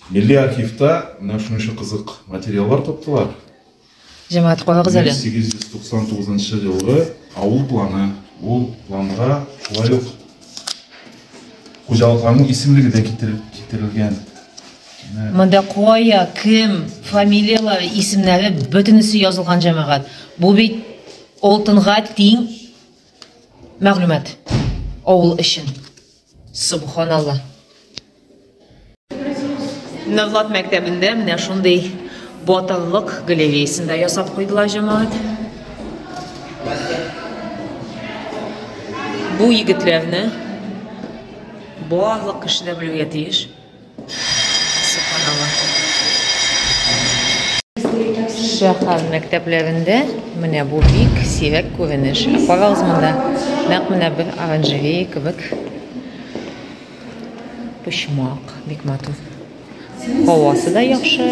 Milli arxivda mына шунышы қызық материалдар топтылар. Жамаат қойғыз әлі. 1899 жылғы ауыл планы. Ол планға шулай қожалықтардың исемлігі де кетірілген. Мында қоя, кім, фамилиялары, исемлері бүтінісі жазылған жамағат. Бұл бет олтынға тең мәғлумат. Ауыл үшін. Субханалла. Навлат мәктәбінде міне шундай батырлық галереясында ясап қойдылар жамағат. Бұл егітлерні барлық кіші білуге тиіс. Субханалла. Шахар мәктәпләрендә менә бу бик сирәк күренеш. Карагыз монда. Нәкъ менә бер оранжерея кебек. Почмак, бик матур. Һавасы да яхшы.